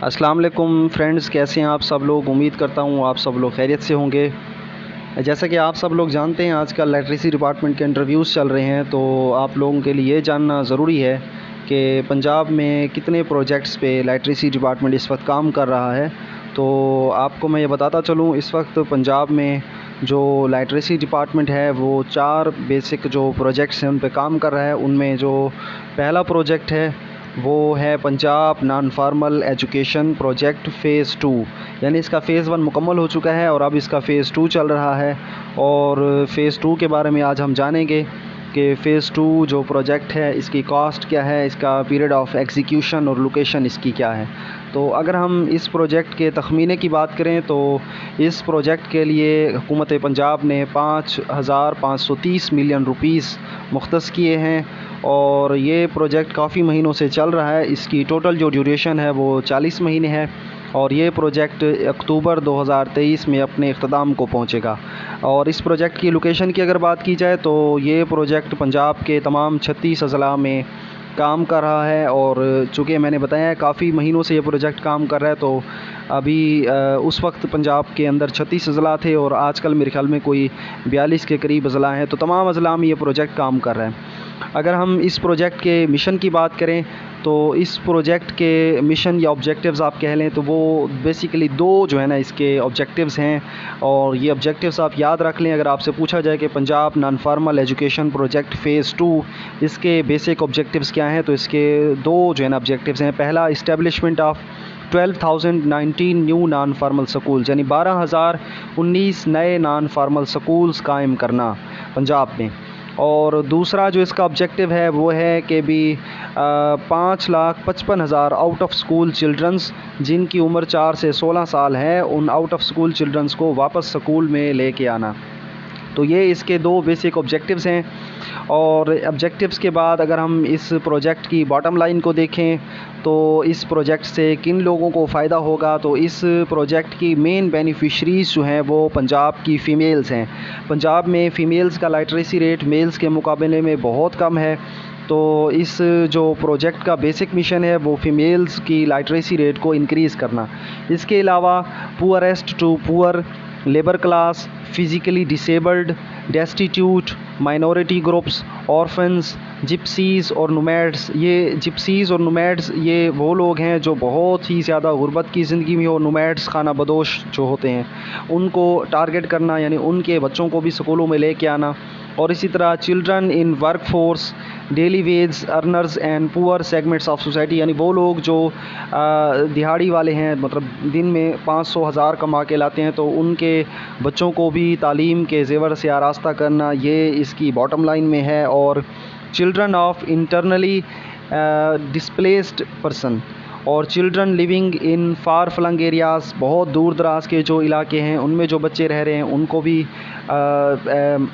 अस्सलाम वालेकुम फ्रेंड्स, कैसे हैं आप सब लोग। उम्मीद करता हूँ आप सब लोग खैरियत से होंगे। जैसा कि आप सब लोग जानते हैं, आजकल इलेक्ट्रिसिटी डिपार्टमेंट के इंटरव्यूज़ चल रहे हैं, तो आप लोगों के लिए ये जानना ज़रूरी है कि पंजाब में कितने प्रोजेक्ट्स पे इलेक्ट्रिसिटी डिपार्टमेंट इस वक्त काम कर रहा है। तो आपको मैं ये बताता चलूँ, इस वक्त पंजाब में जो इलेक्ट्रिसिटी डिपार्टमेंट है वो 4 बेसिक जो प्रोजेक्ट्स हैं उन पे काम कर रहा है। उनमें जो पहला प्रोजेक्ट है वो है Punjab non formal education project phase 2, यानी इसका फ़ेज़ 1 मुकम्मल हो चुका है और अब इसका फ़ेज़ 2 चल रहा है। और फ़ेज़ 2 के बारे में आज हम जानेंगे कि फ़ेज़ 2 जो प्रोजेक्ट है इसकी कॉस्ट क्या है, इसका पीरियड ऑफ एग्जीक्यूशन और लोकेशन इसकी क्या है। तो अगर हम इस प्रोजेक्ट के तखमीने की बात करें तो इस प्रोजेक्ट के लिए हुकूमत पंजाब ने 5,530 मिलियन रुपीस मुख्तस किए हैं और ये प्रोजेक्ट काफ़ी महीनों से चल रहा है। इसकी टोटल जो ड्यूरेशन है वो 40 महीने है और ये प्रोजेक्ट अक्टूबर 2023 में अपने इख्तिताम को पहुंचेगा। और इस प्रोजेक्ट की लोकेशन की अगर बात की जाए तो ये प्रोजेक्ट पंजाब के तमाम 36 अज़ला में काम कर रहा है। और चूँकि मैंने बताया है काफ़ी महीनों से ये प्रोजेक्ट काम कर रहा है, तो अभी उस वक्त पंजाब के अंदर 36 अज़ला थे और आजकल मेरे ख़्याल में कोई 42 के करीब अज़ला हैं, तो तमाम अज़ला में ये प्रोजेक्ट काम कर रहा है। अगर हम इस प्रोजेक्ट के मिशन की बात करें तो इस प्रोजेक्ट के मिशन या ऑब्जेक्टिव्स आप कह लें तो वो बेसिकली 2 जो है ना इसके ऑब्जेक्टिव्स हैं। और ये ऑब्जेक्टिव्स आप याद रख लें। अगर आपसे पूछा जाए कि Punjab non formal education project phase 2 इसके बेसिक ऑब्जेक्टिव्स क्या हैं, तो इसके 2 जो है ना ऑब्जेक्टिव्स हैं। पहला, establishment of 12,019 new non formal schools, यानी 12,019 नए नॉन फार्मल स्कूल्स कायम करना पंजाब में। और दूसरा जो इसका ऑब्जेक्टिव है वो है कि भी 5,55,000 आउट ऑफ स्कूल चिल्ड्रंस जिनकी उम्र 4 से 16 साल है, उन आउट ऑफ स्कूल चिल्ड्रंस को वापस स्कूल में लेके आना। तो ये इसके 2 बेसिक ऑब्जेक्टिव्स हैं। और ऑब्जेक्टिव्स के बाद अगर हम इस प्रोजेक्ट की बॉटम लाइन को देखें तो इस प्रोजेक्ट से किन लोगों को फ़ायदा होगा, तो इस प्रोजेक्ट की मेन बेनिफिशरीज़ जो हैं वो पंजाब की फ़ीमेल्स हैं। पंजाब में फ़ीमेल्स का लिटरेसी रेट मेल्स के मुकाबले में बहुत कम है। तो इस जो प्रोजेक्ट का बेसिक मिशन है वो फ़ीमेल्स की लिटरेसी रेट को इंक्रीज़ करना। इसके अलावा poorest to poor, labour class, physically disabled, destitute, minority groups, orphans, gypsies और नोमैड्स। ये जिप्सीज़ और नोमैड्स ये वो लोग हैं जो बहुत ही ज़्यादा गुर्बत की ज़िंदगी में, और नोमैड्स खाना बदोश जो होते हैं उनको टारगेट करना, यानी उनके बच्चों को भी स्कूलों में लेके आना। और इसी तरह children in work force, daily veg earners and poor segments of society, यानी वो लोग जो दिहाड़ी वाले हैं, मतलब दिन में 500,000 कमा के लाते हैं, तो उनके बच्चों को भी तालीम के ज़ेवर से आरास्ता करना, ये इसकी बॉटम लाइन में है। और children of internally displaced person और children living in far flung areas, बहुत दूर दराज के जो इलाके हैं उनमें जो बच्चे रह रहे हैं उनको भी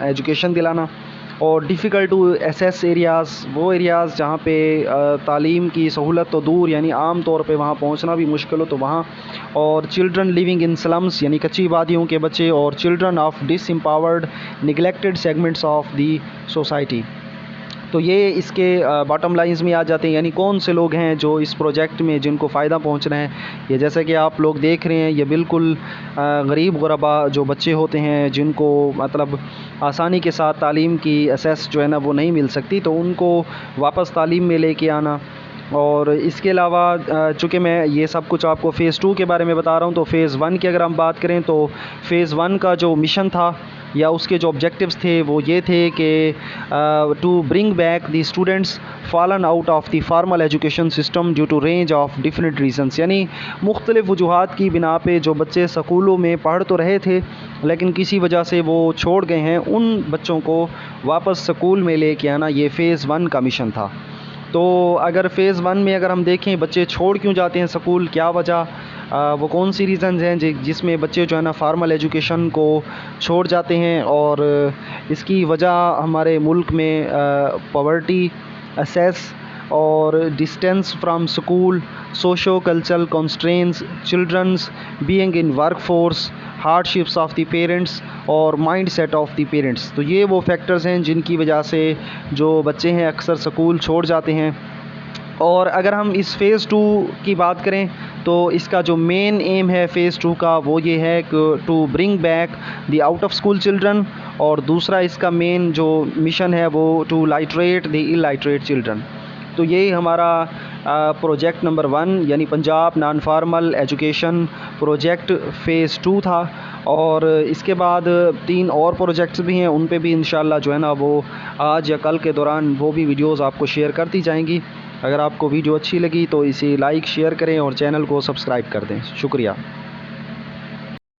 एजुकेशन दिलाना। और डिफ़िकल्ट टू एसेस एरियाज़, वो एरियाज़ जहाँ पे तालीम की सहूलत तो दूर, यानी आम तौर पे वहाँ पहुँचना भी मुश्किल हो, तो वहाँ। और चिल्ड्रन लिविंग इन स्लम्स, यानी कच्ची आबादियों के बच्चे। और children of disempowered neglected segments of the society. तो ये इसके बॉटम लाइंस में आ जाते हैं, यानी कौन से लोग हैं जो इस प्रोजेक्ट में जिनको फ़ायदा पहुंच रहे हैं। ये जैसे कि आप लोग देख रहे हैं, ये बिल्कुल गरीब गुरबा जो बच्चे होते हैं जिनको मतलब आसानी के साथ तालीम की एसेस जो है ना वो नहीं मिल सकती, तो उनको वापस तालीम में लेके आना। और इसके अलावा चूँकि मैं ये सब कुछ आपको फ़ेज़ 2 के बारे में बता रहा हूँ, तो फ़ेज़ 1 की अगर हम बात करें तो फ़ेज़ 1 का जो मिशन था या उसके जो ऑब्जेक्टिव्स थे वो ये थे कि to bring back the students fallen out of the formal education system due to range of different reasons, यानी मुख्तलिफ़ वजूहात की बिना पे जो बच्चे स्कूलों में पढ़ तो रहे थे लेकिन किसी वजह से वो छोड़ गए हैं, उन बच्चों को वापस स्कूल में लेके आना, ये फ़ेज़ 1 का मिशन था। तो अगर फ़ेज़ 1 में अगर हम देखें बच्चे छोड़ क्यों जाते हैं स्कूल, क्या वजह, वो कौन सी रीज़न्स हैं जिसमें बच्चे जो है ना फार्मल एजुकेशन को छोड़ जाते हैं। और इसकी वजह हमारे मुल्क में पॉवर्टी, असेस और distance from school, socio cultural constraints, childrens being in work force, hardships of the parents और mind set of the parents. तो ये वो फैक्टर्स हैं जिनकी वजह से जो बच्चे हैं अक्सर स्कूल छोड़ जाते हैं। और अगर हम इस फ़ेज़ 2 की बात करें तो इसका जो मेन एम है फ़ेज़ 2 का वो ये है कि to bring back the out of school children, और दूसरा इसका मेन जो मिशन है वो to literate the illiterate children. तो यही हमारा प्रोजेक्ट नंबर 1 यानी Punjab non formal education project phase 2 था। और इसके बाद 3 और प्रोजेक्ट्स भी हैं, उन पे भी इंशाल्लाह जो है ना वो आज या कल के दौरान वो भी वीडियोस आपको शेयर कर दी जाएंगी। अगर आपको वीडियो अच्छी लगी तो इसे लाइक शेयर करें और चैनल को सब्सक्राइब कर दें। शुक्रिया।